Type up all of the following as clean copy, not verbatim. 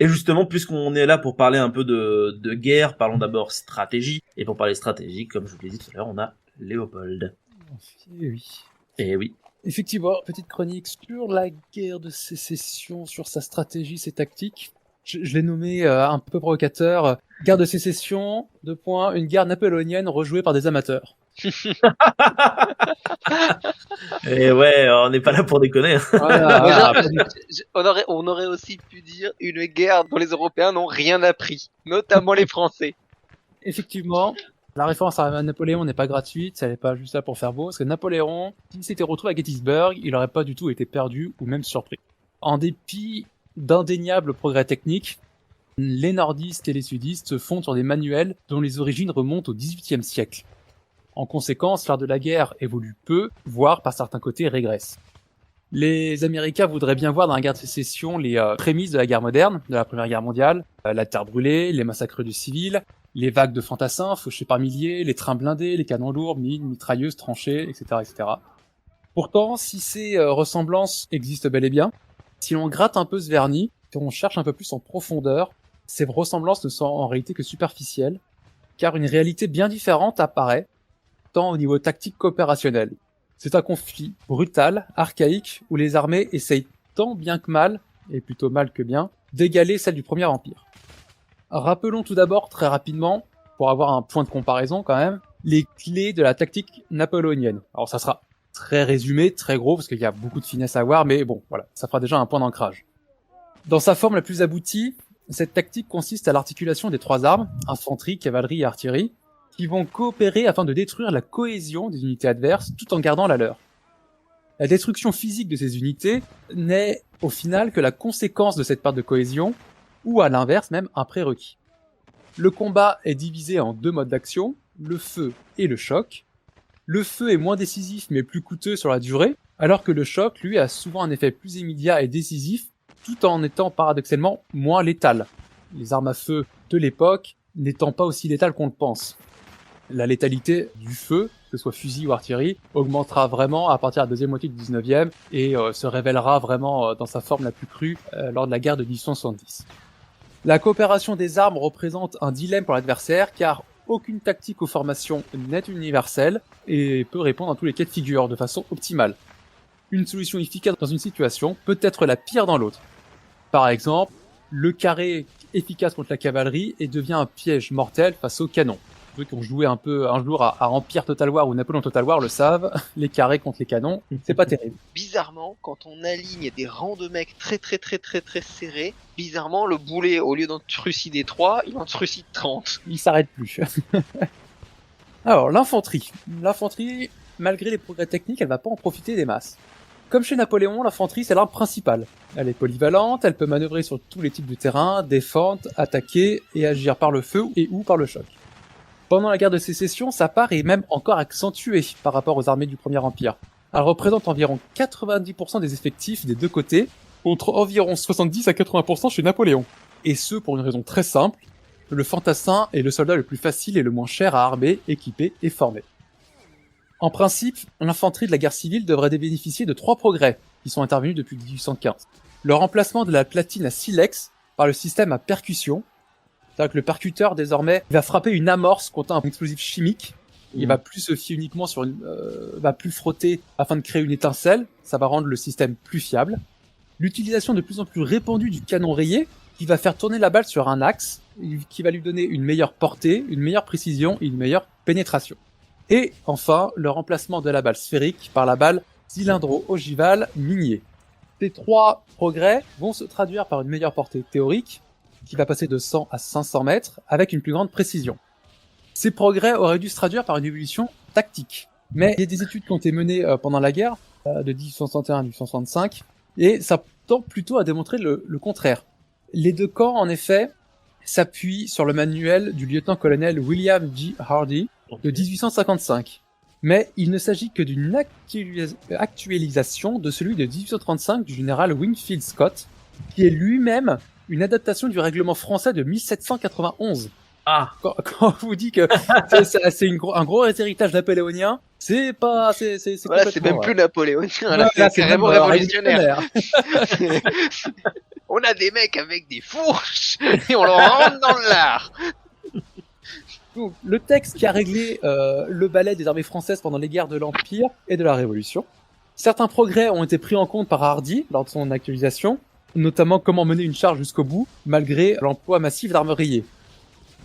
Et justement, puisqu'on est là pour parler un peu de guerre, parlons d'abord stratégie. Et pour parler stratégie, comme je vous l'ai dit tout à l'heure, on a Léopold. Et oui. Et oui. Effectivement, petite chronique sur la guerre de sécession, sur sa stratégie, ses tactiques. Je l'ai nommé un peu provocateur. Guerre de sécession, une guerre napoléonienne rejouée par des amateurs. Et ouais, on n'est pas là pour déconner. Voilà, on aurait aussi pu dire une guerre dont les Européens n'ont rien appris, notamment les Français. Effectivement, la référence à Napoléon n'est pas gratuite, elle n'est pas juste là pour faire beau, parce que Napoléon, s'il s'était retrouvé à Gettysburg, il n'aurait pas du tout été perdu ou même surpris. En dépit d'indéniables progrès techniques, les nordistes et les sudistes se fondent sur des manuels dont les origines remontent au XVIIIe siècle. En conséquence, l'art de la guerre évolue peu, voire par certains côtés régresse. Les Américains voudraient bien voir dans la guerre de sécession les prémices de la guerre moderne, de la Première Guerre mondiale, la terre brûlée, les massacres de civils, les vagues de fantassins fauchés par milliers, les trains blindés, les canons lourds, mines, mitrailleuses, tranchées, etc., etc. Pourtant, si ces ressemblances existent bel et bien, si l'on gratte un peu ce vernis, si on cherche un peu plus en profondeur, ces ressemblances ne sont en réalité que superficielles, car une réalité bien différente apparaît, tant au niveau tactique qu'opérationnel. C'est un conflit brutal, archaïque, où les armées essayent tant bien que mal, et plutôt mal que bien, d'égaler celle du Premier Empire. Rappelons tout d'abord, très rapidement, pour avoir un point de comparaison quand même, les clés de la tactique napoléonienne. Alors ça sera très résumé, très gros, parce qu'il y a beaucoup de finesse à voir, mais bon, voilà, ça fera déjà un point d'ancrage. Dans sa forme la plus aboutie, cette tactique consiste à l'articulation des trois armes, infanterie, cavalerie et artillerie, qui vont coopérer afin de détruire la cohésion des unités adverses tout en gardant la leur. La destruction physique de ces unités n'est au final que la conséquence de cette perte de cohésion, ou à l'inverse même un prérequis. Le combat est divisé en deux modes d'action, le feu et le choc. Le feu est moins décisif mais plus coûteux sur la durée, alors que le choc, lui, a souvent un effet plus immédiat et décisif, tout en étant paradoxalement moins létal. Les armes à feu de l'époque n'étant pas aussi létales qu'on le pense. La létalité du feu, que ce soit fusil ou artillerie, augmentera vraiment à partir de la deuxième moitié du 19e et se révélera vraiment dans sa forme la plus crue lors de la guerre de 1870. La coopération des armes représente un dilemme pour l'adversaire car aucune tactique ou formation n'est universelle et peut répondre à tous les cas de figure de façon optimale. Une solution efficace dans une situation peut être la pire dans l'autre. Par exemple, le carré efficace contre la cavalerie et devient un piège mortel face au canon. Ceux qui ont joué un peu un jour à Empire Total War ou Napoléon Total War le savent, les carrés contre les canons, c'est pas terrible. Bizarrement, quand on aligne des rangs de mecs très serrés, bizarrement le boulet, au lieu d'en trucider 3, il en trucide 30. Il s'arrête plus. Alors, l'infanterie. L'infanterie, malgré les progrès techniques, elle va pas en profiter des masses. Comme chez Napoléon, l'infanterie c'est l'arme principale. Elle est polyvalente, elle peut manœuvrer sur tous les types de terrain, défendre, attaquer et agir par le feu et ou par le choc. Pendant la guerre de sécession, sa part est même encore accentuée par rapport aux armées du Premier Empire. Elle représente environ 90% des effectifs des deux côtés, contre environ 70 à 80% chez Napoléon. Et ce pour une raison très simple, le fantassin est le soldat le plus facile et le moins cher à armer, équiper et former. En principe, l'infanterie de la guerre civile devrait bénéficier de 3 progrès qui sont intervenus depuis 1815. Le remplacement de la platine à silex par le système à percussion. C'est-à-dire que le percuteur, désormais, va frapper une amorce contre un explosif chimique. Il va plus se fier uniquement sur va plus frotter afin de créer une étincelle. Ça va rendre le système plus fiable. L'utilisation de plus en plus répandue du canon rayé, qui va faire tourner la balle sur un axe, qui va lui donner une meilleure portée, une meilleure précision et une meilleure pénétration. Et enfin, le remplacement de la balle sphérique par la balle cylindro-ogivale minier. Ces 3 progrès vont se traduire par une meilleure portée théorique, qui va passer de 100 à 500 mètres, avec une plus grande précision. Ces progrès auraient dû se traduire par une évolution tactique. Mais il y a des études qui ont été menées pendant la guerre, de 1861 à 1865, et ça tend plutôt à démontrer le contraire. Les deux camps, en effet, s'appuient sur le manuel du lieutenant-colonel William G. Hardy de 1855. Mais il ne s'agit que d'une actualisation de celui de 1835 du général Winfield Scott, qui est lui-même une adaptation du règlement français de 1791. Ah. Quand on vous dit que c'est un gros héritage napoléonien, c'est pas, voilà, c'est même plus napoléonien, là, c'est carrément révolutionnaire. On a des mecs avec des fourches et on leur rentre dans le lard. Donc, le texte qui a réglé le ballet des armées françaises pendant les guerres de l'Empire et de la Révolution. Certains progrès ont été pris en compte par Hardy lors de son actualisation, notamment comment mener une charge jusqu'au bout, malgré l'emploi massif d'armuriers.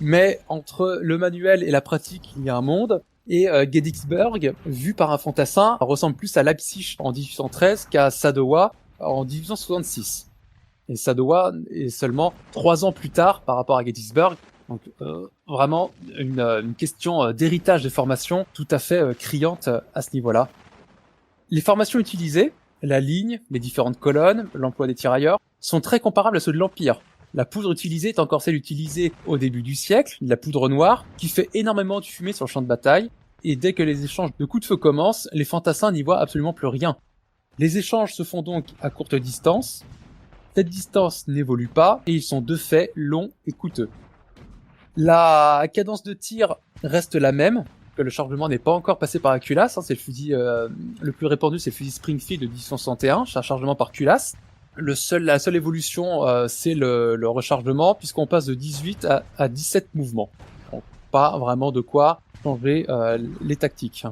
Mais entre le manuel et la pratique, il y a un monde, et Gettysburg, vu par un fantassin, ressemble plus à Leipzig en 1813 qu'à Sadowa en 1866. Et Sadowa est seulement 3 ans plus tard par rapport à Gettysburg. Donc vraiment une question d'héritage des formations tout à fait criante à ce niveau-là. Les formations utilisées, la ligne, les différentes colonnes, l'emploi des tirailleurs, sont très comparables à ceux de l'Empire. La poudre utilisée est encore celle utilisée au début du siècle, la poudre noire, qui fait énormément de fumée sur le champ de bataille, et dès que les échanges de coups de feu commencent, les fantassins n'y voient absolument plus rien. Les échanges se font donc à courte distance, cette distance n'évolue pas, et ils sont de fait longs et coûteux. La cadence de tir reste la même, que le chargement n'est pas encore passé par la culasse, c'est le fusil le plus répandu, c'est le fusil Springfield de 1861, c'est un chargement par culasse. La seule évolution, c'est le rechargement, puisqu'on passe de 18 à 17 mouvements. Donc, pas vraiment de quoi changer les tactiques.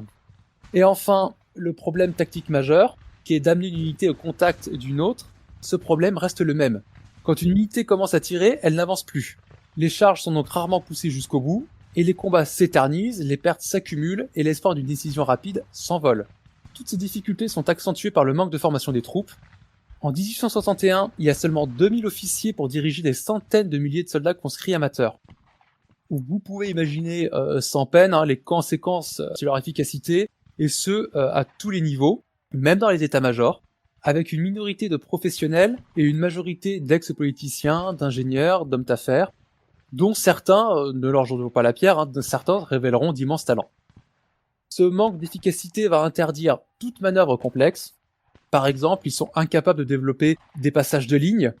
Et enfin, le problème tactique majeur, qui est d'amener une unité au contact d'une autre, ce problème reste le même. Quand une unité commence à tirer, elle n'avance plus. Les charges sont donc rarement poussées jusqu'au bout, et les combats s'éternisent, les pertes s'accumulent, et l'espoir d'une décision rapide s'envole. Toutes ces difficultés sont accentuées par le manque de formation des troupes. En 1861, il y a seulement 2000 officiers pour diriger des centaines de milliers de soldats conscrits amateurs. Vous pouvez imaginer sans peine les conséquences sur leur efficacité, et ce à tous les niveaux, même dans les états-majors, avec une minorité de professionnels et une majorité d'ex-politiciens, d'ingénieurs, d'hommes d'affaires, dont certains ne leur jetons pas la pierre, certains révéleront d'immenses talents. Ce manque d'efficacité va interdire toute manœuvre complexe. Par exemple, ils sont incapables de développer des passages de ligne,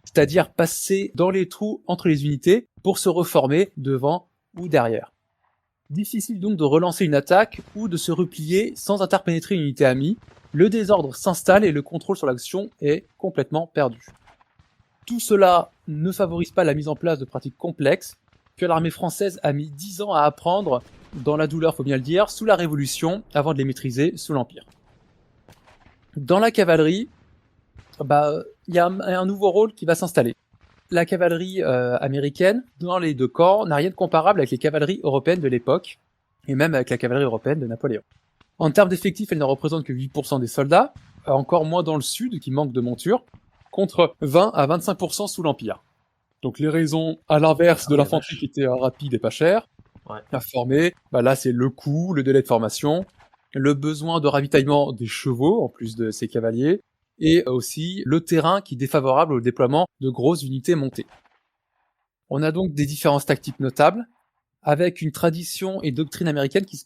c'est-à-dire passer dans les trous entre les unités pour se reformer devant ou derrière. Difficile donc de relancer une attaque ou de se replier sans interpénétrer une unité amie. Le désordre s'installe et le contrôle sur l'action est complètement perdu. Tout cela ne favorise pas la mise en place de pratiques complexes que l'armée française a mis 10 ans à apprendre, dans la douleur faut bien le dire, sous la Révolution, avant de les maîtriser sous l'Empire. Dans la cavalerie, il y a un nouveau rôle qui va s'installer. La cavalerie américaine, dans les deux camps, n'a rien de comparable avec les cavaleries européennes de l'époque, et même avec la cavalerie européenne de Napoléon. En termes d'effectifs, elle ne représente que 8% des soldats, encore moins dans le sud, qui manque de montures, contre 20 à 25% sous l'Empire. Donc les raisons à l'inverse de l'infanterie qui était rapide et pas chère, à former, là c'est le coût, le délai de formation, le besoin de ravitaillement des chevaux en plus de ces cavaliers, et aussi le terrain qui est défavorable au déploiement de grosses unités montées. On a donc des différences tactiques notables, avec une tradition et doctrine américaine qui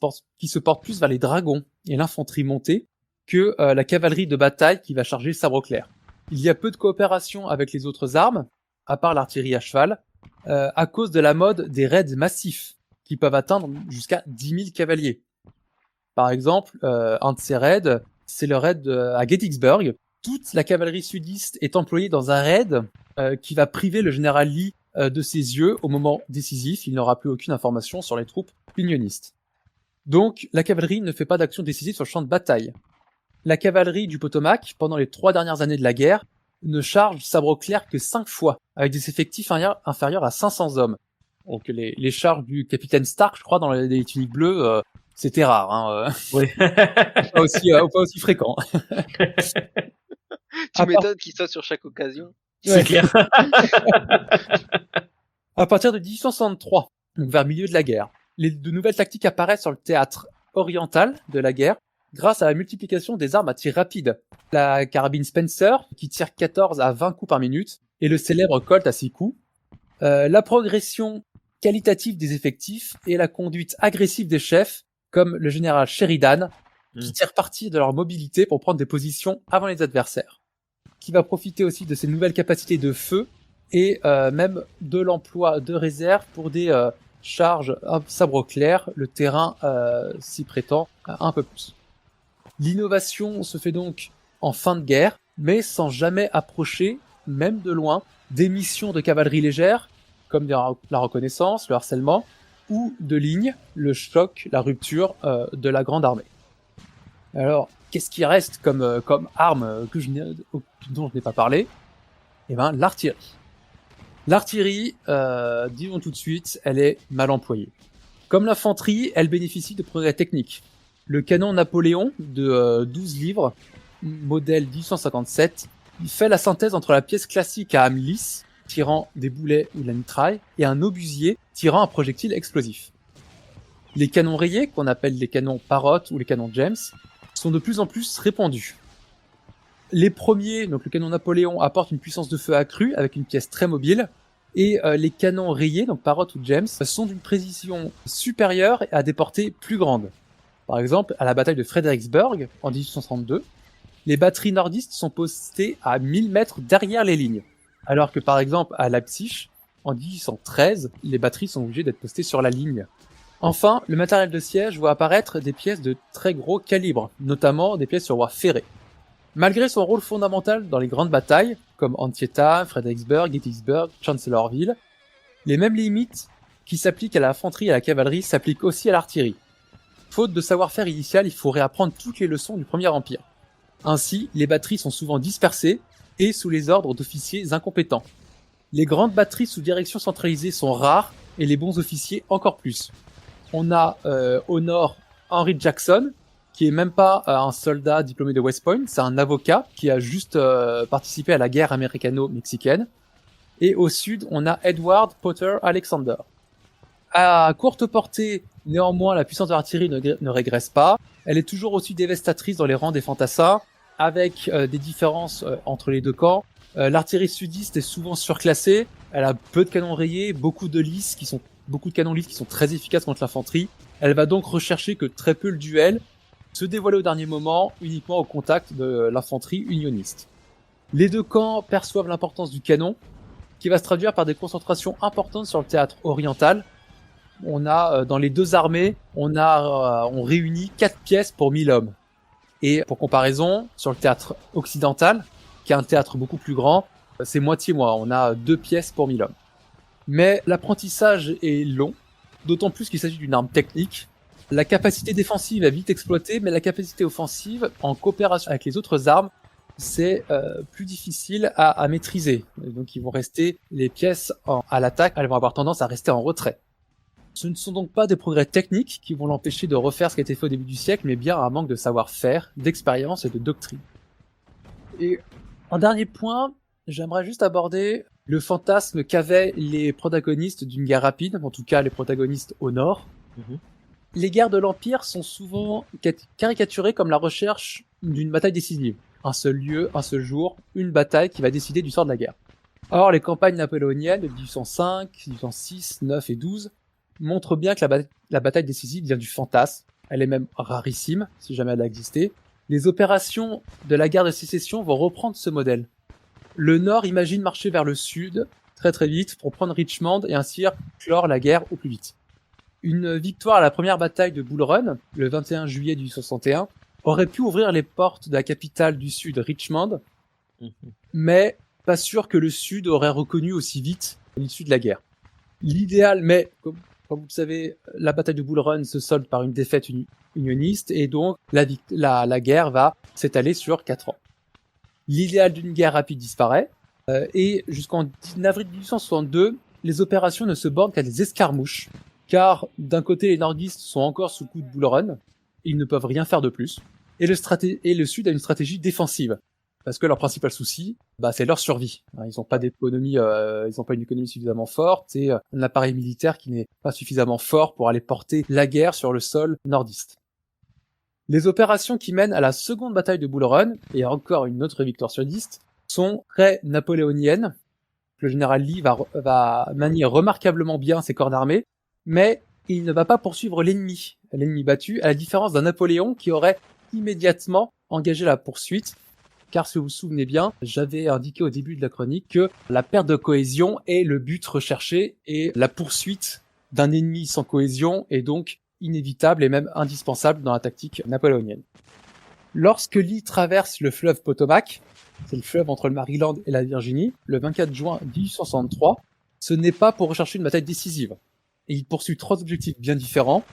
se porte plus vers les dragons et l'infanterie montée que la cavalerie de bataille qui va charger le sabre clair. Il y a peu de coopération avec les autres armes, à part l'artillerie à cheval, à cause de la mode des raids massifs, qui peuvent atteindre jusqu'à 10 000 cavaliers. Par exemple, un de ces raids, c'est le raid à Gettysburg. Toute la cavalerie sudiste est employée dans un raid qui va priver le général Lee de ses yeux au moment décisif. Il n'aura plus aucune information sur les troupes unionistes. Donc, la cavalerie ne fait pas d'action décisive sur le champ de bataille. La cavalerie du Potomac, pendant les 3 dernières années de la guerre, ne charge sabre clair que 5 fois, avec des effectifs inférieurs à 500 hommes. Donc les charges du capitaine Stark, je crois, dans les tuniques bleues, c'était rare. Oui. pas aussi fréquent. Tu m'étonnes qu'il soit sur chaque occasion. C'est clair. À partir de 1863, donc vers le milieu de la guerre, de nouvelles tactiques apparaissent sur le théâtre oriental de la guerre, grâce à la multiplication des armes à tir rapide. La carabine Spencer, qui tire 14 à 20 coups par minute, et le célèbre Colt à 6 coups. La progression qualitative des effectifs et la conduite agressive des chefs, comme le général Sheridan, qui tire parti de leur mobilité pour prendre des positions avant les adversaires. Qui va profiter aussi de ces nouvelles capacités de feu et même de l'emploi de réserve pour des charges à sabre clair, le terrain s'y prêtant un peu plus. L'innovation se fait donc en fin de guerre, mais sans jamais approcher même de loin, des missions de cavalerie légère, comme la reconnaissance, le harcèlement, ou de ligne, le choc, la rupture de la grande armée. Alors, qu'est-ce qui reste comme arme dont je n'ai pas parlé? Eh ben, l'artillerie. L'artillerie, disons tout de suite, elle est mal employée. Comme l'infanterie, elle bénéficie de progrès techniques. Le canon Napoléon de 12 livres, modèle 1857, il fait la synthèse entre la pièce classique à âme lisse, tirant des boulets ou de la mitraille, et un obusier tirant un projectile explosif. Les canons rayés, qu'on appelle les canons Parrott ou les canons James, sont de plus en plus répandus. Les premiers, donc le canon Napoléon, apportent une puissance de feu accrue avec une pièce très mobile, et les canons rayés, donc Parrott ou James, sont d'une précision supérieure et à des portées plus grandes. Par exemple, à la bataille de Fredericksburg, en 1832, les batteries nordistes sont postées à 1000 mètres derrière les lignes, alors que par exemple à Leipzig, en 1813, les batteries sont obligées d'être postées sur la ligne. Enfin, le matériel de siège voit apparaître des pièces de très gros calibre, notamment des pièces sur voie ferrée. Malgré son rôle fondamental dans les grandes batailles, comme Antietam, Fredericksburg, Gettysburg, Chancellorsville, les mêmes limites qui s'appliquent à l'infanterie et à la cavalerie s'appliquent aussi à l'artillerie. Faute de savoir-faire initial, il faut réapprendre toutes les leçons du Premier Empire. Ainsi, les batteries sont souvent dispersées et sous les ordres d'officiers incompétents. Les grandes batteries sous direction centralisée sont rares et les bons officiers encore plus. On a au nord Henry Jackson, qui est même pas un soldat diplômé de West Point, c'est un avocat qui a juste participé à la guerre américano-mexicaine. Et au sud, on a Edward Potter Alexander. À courte portée, néanmoins, la puissance de l'artillerie ne régresse pas. Elle est toujours aussi dévastatrice dans les rangs des fantassins, avec des différences entre les deux camps. L'artillerie sudiste est souvent surclassée. Elle a peu de canons rayés, beaucoup de canons lisses qui sont très efficaces contre l'infanterie. Elle va donc rechercher que très peu le duel, se dévoiler au dernier moment, uniquement au contact de l'infanterie unioniste. Les deux camps perçoivent l'importance du canon, qui va se traduire par des concentrations importantes sur le théâtre oriental. On a, dans les deux armées, on réunit 4 pièces pour 1000 hommes. Et pour comparaison, sur le théâtre occidental, qui est un théâtre beaucoup plus grand, c'est moitié-moitié, on a 2 pièces pour 1000 hommes. Mais l'apprentissage est long, d'autant plus qu'il s'agit d'une arme technique. La capacité défensive est vite exploitée, mais la capacité offensive, en coopération avec les autres armes, c'est plus difficile à maîtriser. Et donc ils vont rester, les pièces à l'attaque, elles vont avoir tendance à rester en retrait. Ce ne sont donc pas des progrès techniques qui vont l'empêcher de refaire ce qui a été fait au début du siècle, mais bien un manque de savoir-faire, d'expérience et de doctrine. Et en dernier point, j'aimerais juste aborder le fantasme qu'avaient les protagonistes d'une guerre rapide, en tout cas les protagonistes au nord. Les guerres de l'Empire sont souvent caricaturées comme la recherche d'une bataille décisive. Un seul lieu, un seul jour, une bataille qui va décider du sort de la guerre. Or, les campagnes napoléoniennes de 1805, 1806, 9 et 12 montrent bien que la bataille décisive vient du fantasme. Elle est même rarissime, si jamais elle a existé. Les opérations de la guerre de sécession vont reprendre ce modèle. Le Nord imagine marcher vers le Sud très très vite pour prendre Richmond et ainsi clore la guerre au plus vite. Une victoire à la première bataille de Bull Run, le 21 juillet 1861, aurait pu ouvrir les portes de la capitale du Sud, Richmond, mais pas sûr que le Sud aurait reconnu aussi vite l'issue de la guerre. L'idéal, mais comme vous le savez, la bataille de Bull Run se solde par une défaite unioniste et donc la guerre va s'étaler sur 4 ans. L'idéal d'une guerre rapide disparaît et jusqu'en avril 1862, les opérations ne se bornent qu'à des escarmouches, car d'un côté les nordistes sont encore sous le coup de Bull Run, ils ne peuvent rien faire de plus, et le Sud a une stratégie défensive, parce que leur principal souci, c'est leur survie. Ils n'ont pas d'économie, ils n'ont pas une économie suffisamment forte et un appareil militaire qui n'est pas suffisamment fort pour aller porter la guerre sur le sol nordiste. Les opérations qui mènent à la seconde bataille de Bull Run, et encore une autre victoire sudiste, sont très napoléoniennes. Le général Lee va manier remarquablement bien ses corps d'armée, mais il ne va pas poursuivre l'ennemi battu, à la différence d'un Napoléon qui aurait immédiatement engagé la poursuite, car si vous vous souvenez bien, j'avais indiqué au début de la chronique que la perte de cohésion est le but recherché et la poursuite d'un ennemi sans cohésion est donc inévitable et même indispensable dans la tactique napoléonienne. Lorsque Lee traverse le fleuve Potomac, c'est le fleuve entre le Maryland et la Virginie, le 24 juin 1863, ce n'est pas pour rechercher une bataille décisive. Et il poursuit 3 objectifs bien différents.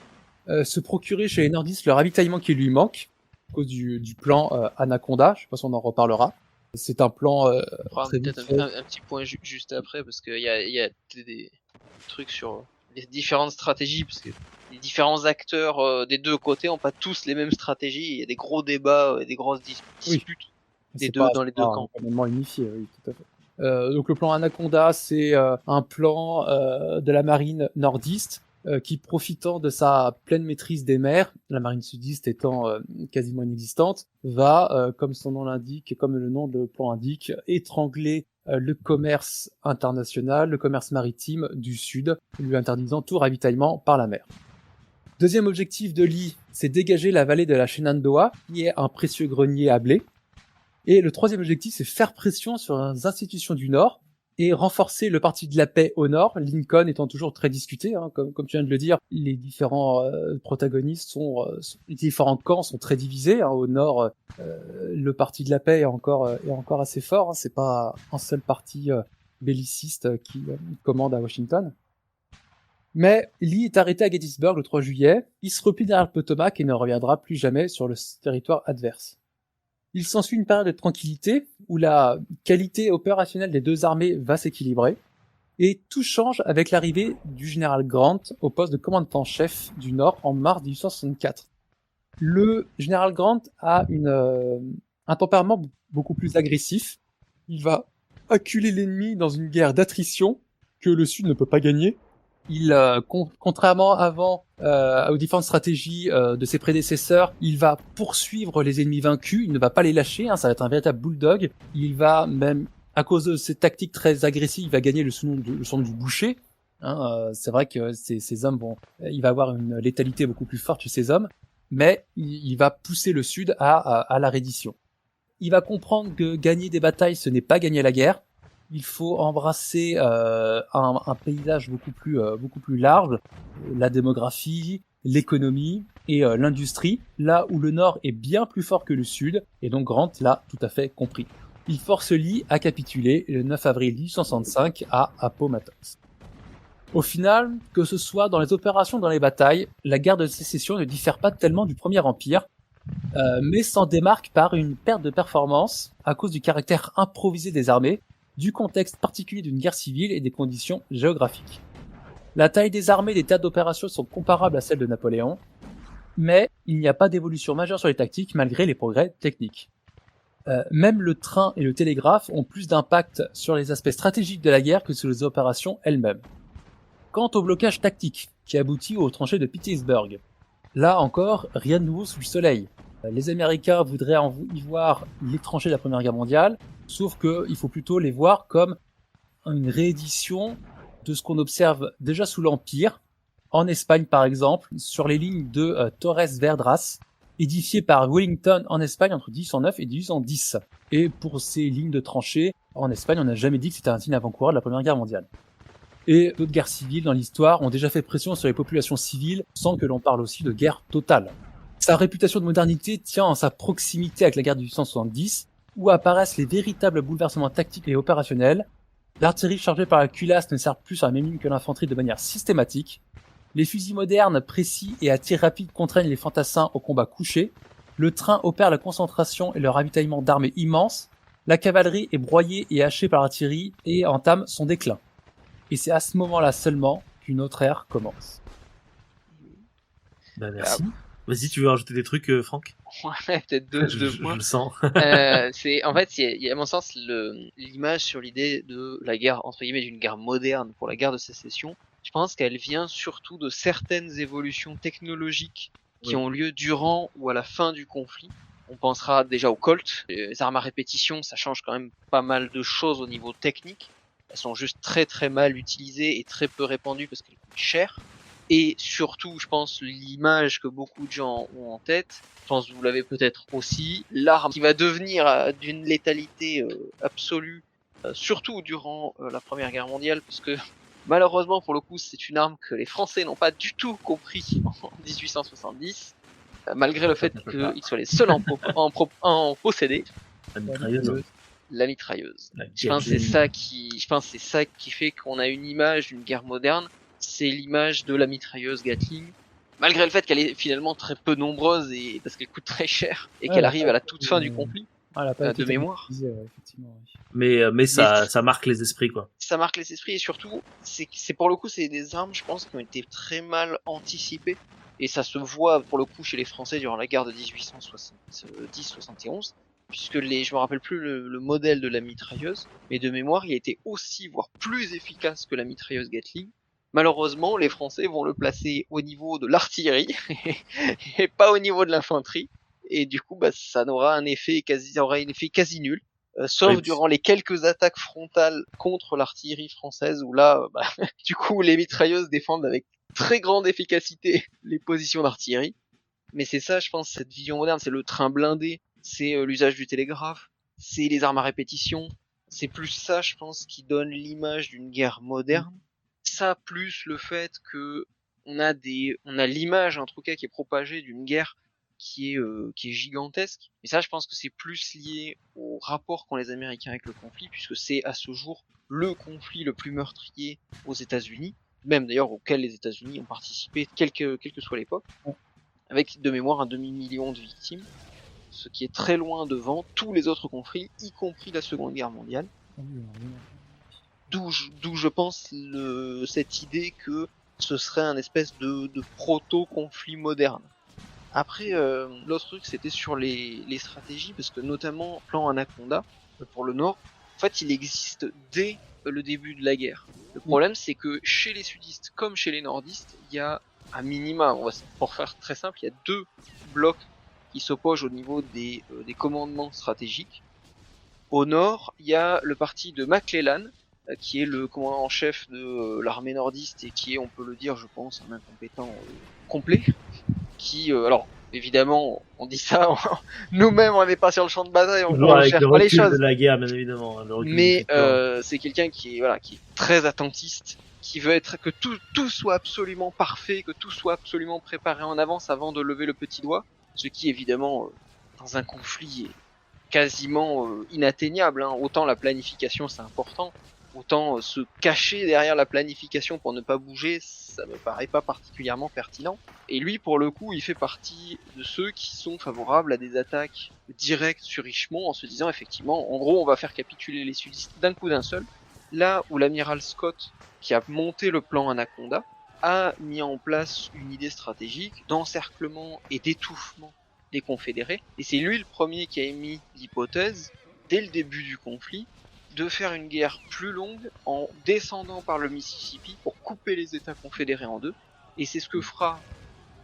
Se procurer chez les nordistes le ravitaillement qui lui manque, à cause du plan Anaconda, je sais pas si on en reparlera. C'est un plan On fera très peut-être vite fait. un petit point juste après, parce qu'il y a des trucs sur les différentes stratégies, parce que les différents acteurs des deux côtés ont pas tous les mêmes stratégies. Il y a des gros débats et des grosses disputes dans les deux camps. Un commandement unifié, oui, tout à fait. Donc le plan Anaconda, c'est un plan de la marine nordiste qui, profitant de sa pleine maîtrise des mers, la marine sudiste étant quasiment inexistante, va, comme son nom l'indique et comme le nom de plan indique, étrangler le commerce international, le commerce maritime du Sud, lui interdisant tout ravitaillement par la mer. Deuxième objectif de Lee, c'est dégager la vallée de la Shenandoah, qui est un précieux grenier à blé. Et le troisième objectif, c'est faire pression sur les institutions du Nord et renforcer le parti de la paix au Nord, Lincoln étant toujours très discuté, hein, comme tu viens de le dire, les différents protagonistes les différents camps sont très divisés. Hein. Au Nord, le parti de la paix est encore assez fort. Hein. C'est pas un seul parti belliciste qui commande à Washington. Mais Lee est arrêté à Gettysburg le 3 juillet, il se replie derrière le Potomac et ne reviendra plus jamais sur le territoire adverse. Il s'ensuit une période de tranquillité où la qualité opérationnelle des deux armées va s'équilibrer, et tout change avec l'arrivée du général Grant au poste de commandant-chef du Nord en mars 1864. Le général Grant a un tempérament beaucoup plus agressif. Il va acculer l'ennemi dans une guerre d'attrition que le Sud ne peut pas gagner. Il, contrairement avant aux différentes stratégies de ses prédécesseurs, il va poursuivre les ennemis vaincus, il ne va pas les lâcher, hein, ça va être un véritable bulldog. Il va même, à cause de ses tactiques très agressives, il va gagner le surnom du boucher. Hein, c'est vrai que ces hommes il va avoir une létalité beaucoup plus forte chez ces hommes, mais il va pousser le Sud à la reddition. Il va comprendre que gagner des batailles, ce n'est pas gagner la guerre. Il faut embrasser un paysage beaucoup plus large, la démographie, l'économie et l'industrie, là où le Nord est bien plus fort que le Sud, et donc Grant l'a tout à fait compris. Il force Lee à capituler le 9 avril 1865 à Appomattox. Au final, que ce soit dans les opérations ou dans les batailles, la guerre de sécession ne diffère pas tellement du Premier Empire, mais s'en démarque par une perte de performance à cause du caractère improvisé des armées, du contexte particulier d'une guerre civile et des conditions géographiques. La taille des armées et des théâtres d'opération sont comparables à celles de Napoléon, mais il n'y a pas d'évolution majeure sur les tactiques malgré les progrès techniques. Même le train et le télégraphe ont plus d'impact sur les aspects stratégiques de la guerre que sur les opérations elles-mêmes. Quant au blocage tactique, qui aboutit aux tranchées de Petersburg, là encore, rien de nouveau sous le soleil. Les Américains voudraient y voir les tranchées de la Première Guerre mondiale, sauf qu'il faut plutôt les voir comme une réédition de ce qu'on observe déjà sous l'Empire, en Espagne par exemple, sur les lignes de Torres-Vedras, édifiées par Wellington en Espagne entre 1809 et 1810. Et pour ces lignes de tranchées, en Espagne, on n'a jamais dit que c'était un signe avant-coureur de la Première Guerre mondiale. Et d'autres guerres civiles dans l'histoire ont déjà fait pression sur les populations civiles, sans que l'on parle aussi de guerre totale. Sa réputation de modernité tient en sa proximité avec la guerre de 1870, où apparaissent les véritables bouleversements tactiques et opérationnels. L'artillerie chargée par la culasse ne sert plus sur la même ligne que l'infanterie de manière systématique. Les fusils modernes, précis et à tir rapide contraignent les fantassins au combat couché. Le train opère la concentration et le ravitaillement d'armées immenses. La cavalerie est broyée et hachée par l'artillerie et entame son déclin. Et c'est à ce moment-là seulement qu'une autre ère commence. Bah merci. Vas-y, tu veux rajouter des trucs, Franck? Ouais, peut-être deux points. Je le sens. C'est en fait, il y a à mon sens l'image sur l'idée de la guerre entre guillemets d'une guerre moderne pour la guerre de sécession. Je pense qu'elle vient surtout de certaines évolutions technologiques qui ont lieu durant ou à la fin du conflit. On pensera déjà aux Colt, les armes à répétition, ça change quand même pas mal de choses au niveau technique. Elles sont juste très très mal utilisées et très peu répandues parce qu'elles coûtent cher. Et surtout, je pense, l'image que beaucoup de gens ont en tête, je pense que vous l'avez peut-être aussi, l'arme qui va devenir d'une létalité absolue, surtout durant la Première Guerre mondiale, parce que malheureusement pour le coup, c'est une arme que les Français n'ont pas du tout compris en 1870. malgré le fait Ça peut pas. qu'ils soient les seuls en posséder La mitrailleuse. la mitrailleuse. La Je pense que c'est Gatling. ça qui fait qu'on a une image d'une guerre moderne, c'est l'image de la mitrailleuse Gatling. Malgré le fait qu'elle est finalement très peu nombreuse et parce qu'elle coûte très cher et Ouais, qu'elle elle a arrive pas à la été, toute fin du conflit, elle a pas été de tellement mémoire. utilisée, ouais, effectivement. Ouais. Mais ça marque les esprits, quoi. Ça marque les esprits et surtout, c'est pour le coup, c'est des armes, je pense, qui ont été très mal anticipées. Et ça se voit pour le coup chez les Français durant la guerre de 1870-71, puisque je me rappelle plus le modèle de la mitrailleuse, mais de mémoire, il était aussi, voire plus efficace que la mitrailleuse Gatling. Malheureusement, les Français vont le placer au niveau de l'artillerie et pas au niveau de l'infanterie. Et du coup, bah, ça aura un effet quasi nul. Sauf Oui, durant les quelques attaques frontales contre l'artillerie française où là, bah, du coup, les mitrailleuses défendent avec très grande efficacité les positions d'artillerie. Mais c'est ça, je pense, cette vision moderne, c'est le train blindé, c'est l'usage du télégraphe, c'est les armes à répétition. C'est plus ça, je pense, qui donne l'image d'une guerre moderne. Ça, plus le fait que on a l'image en tout cas qui est propagée d'une guerre qui est gigantesque. Et ça, je pense que c'est plus lié au rapport qu'ont les Américains avec le conflit, puisque c'est à ce jour le conflit le plus meurtrier aux États-Unis, même d'ailleurs auquel les États-Unis ont participé, quelle que soit l'époque, avec de mémoire un demi-million de victimes, ce qui est très loin devant tous les autres conflits, y compris la Seconde Guerre mondiale. D'où je pense cette idée que ce serait un espèce de proto-conflit moderne. Après, l'autre truc, c'était sur les stratégies, parce que notamment, plan Anaconda, pour le Nord, en fait, il existe dès le début de la guerre. Le problème, c'est que chez les sudistes comme chez les nordistes, il y a un minima, pour faire très simple, il y a deux blocs qui s'opposent au niveau des commandements stratégiques. Au nord, il y a le parti de McClellan, qui est le commandant en chef de l'armée nordiste et qui est, on peut le dire, je pense, un incompétent complet. Qui, alors, évidemment, on dit ça, nous-mêmes, on n'est pas sur le champ de bataille, toujours on avec gère le pas les recul de choses. la guerre, bien évidemment, hein, le recul du Mais futur. c'est quelqu'un qui est très attentiste, qui veut être que tout soit absolument parfait, que tout soit absolument préparé en avance avant de lever le petit doigt, ce qui évidemment dans un conflit est quasiment inatteignable. Hein. Autant la planification c'est important, autant se cacher derrière la planification pour ne pas bouger, ça me paraît pas particulièrement pertinent. Et lui, pour le coup, il fait partie de ceux qui sont favorables à des attaques directes sur Richmond en se disant effectivement, en gros, on va faire capituler les sudistes d'un coup d'un seul. Là où l'amiral Scott, qui a monté le plan Anaconda, a mis en place une idée stratégique d'encerclement et d'étouffement des confédérés. Et c'est lui le premier qui a émis l'hypothèse, dès le début du conflit, de faire une guerre plus longue en descendant par le Mississippi pour couper les États confédérés en deux. Et c'est ce que fera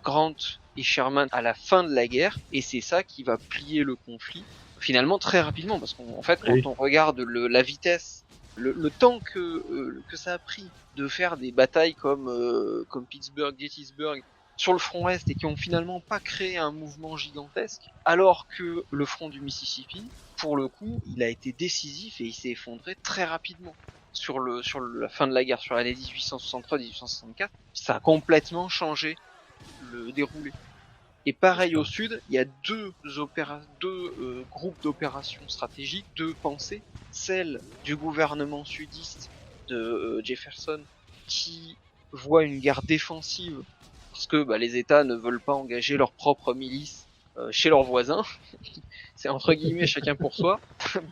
Grant et Sherman à la fin de la guerre, et c'est ça qui va plier le conflit finalement très rapidement, parce qu'en fait, quand on regarde la vitesse, le temps que ça a pris de faire des batailles comme Pittsburgh, Gettysburg, sur le front Est et qui ont finalement pas créé un mouvement gigantesque, alors que le front du Mississippi, pour le coup, il a été décisif et il s'est effondré très rapidement sur la fin de la guerre, sur l'année 1863-1864, ça a complètement changé le déroulé. Et pareil au sud, il y a deux groupes d'opérations stratégiques, deux pensées. Celle du gouvernement sudiste de Jefferson qui voit une guerre défensive parce que les États ne veulent pas engager leurs propres milices chez leurs voisins. C'est entre guillemets chacun pour soi.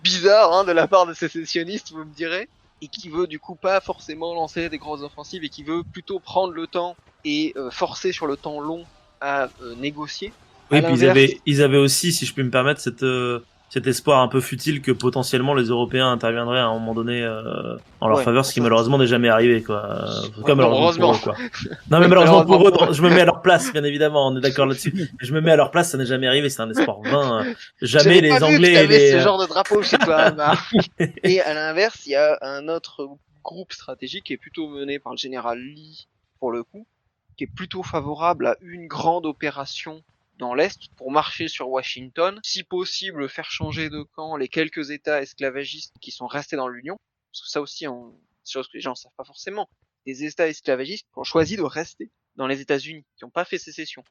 Bizarre hein, de la part de sécessionnistes, vous me direz. Et qui veut du coup pas forcément lancer des grosses offensives et qui veut plutôt prendre le temps et forcer sur le temps long à négocier. Oui, puis ils avaient aussi, si je puis me permettre, cet espoir un peu futile que potentiellement les Européens interviendraient à un moment donné en leur faveur, ce qui malheureusement n'est jamais arrivé, quoi. Ouais, malheureusement pour eux, quoi. Non, mais malheureusement pour eux, je me mets à leur place, bien évidemment, on est d'accord là-dessus. Je me mets à leur place, ça n'est jamais arrivé, c'est un espoir vain. Jamais les pas Anglais vu que et les... ce genre de drapeau chez toi, Et à l'inverse, il y a un autre groupe stratégique qui est plutôt mené par le général Lee, pour le coup, qui est plutôt favorable à une grande opération dans l'Est pour marcher sur Washington, si possible faire changer de camp les quelques États esclavagistes qui sont restés dans l'Union, parce que ça aussi, c'est chose que les gens ne savent pas forcément, des États esclavagistes qui ont choisi de rester dans les États-Unis, qui n'ont pas fait sécession.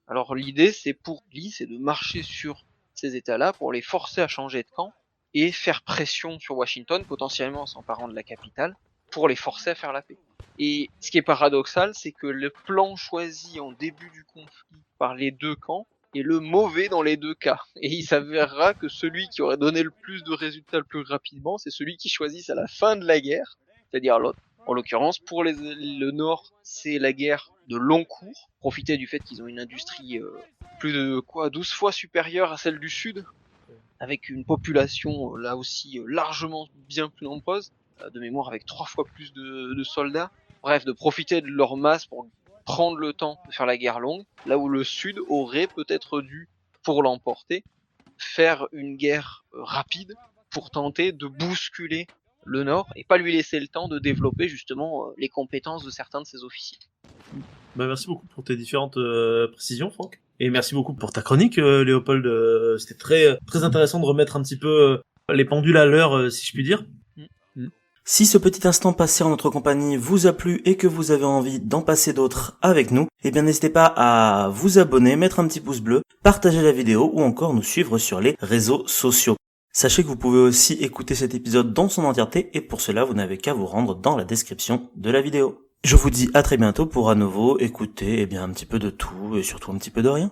Alors l'idée, c'est pour lui, c'est de marcher sur ces États-là pour les forcer à changer de camp et faire pression sur Washington, potentiellement en s'emparant de la capitale, pour les forcer à faire la paix. Et ce qui est paradoxal, c'est que le plan choisi en début du conflit par les deux camps est le mauvais dans les deux cas. Et il s'avérera que celui qui aurait donné le plus de résultats le plus rapidement, c'est celui qui choisisse à la fin de la guerre, c'est-à-dire l'autre. En l'occurrence, pour le Nord, c'est la guerre de long cours. Profiter du fait qu'ils ont une industrie plus de 12 fois supérieure à celle du Sud, avec une population là aussi largement bien plus nombreuse, de mémoire avec 3 fois plus de soldats. Bref, de profiter de leur masse pour prendre le temps de faire la guerre longue, là où le Sud aurait peut-être dû, pour l'emporter, faire une guerre rapide pour tenter de bousculer le Nord et pas lui laisser le temps de développer justement les compétences de certains de ses officiers. Merci beaucoup pour tes différentes précisions, Franck. Et merci beaucoup pour ta chronique, Léopold. C'était très intéressant de remettre un petit peu les pendules à l'heure, si je puis dire. Si ce petit instant passé en notre compagnie vous a plu et que vous avez envie d'en passer d'autres avec nous, eh bien n'hésitez pas à vous abonner, mettre un petit pouce bleu, partager la vidéo ou encore nous suivre sur les réseaux sociaux. Sachez que vous pouvez aussi écouter cet épisode dans son entièreté et pour cela vous n'avez qu'à vous rendre dans la description de la vidéo. Je vous dis à très bientôt pour à nouveau écouter un petit peu de tout et surtout un petit peu de rien.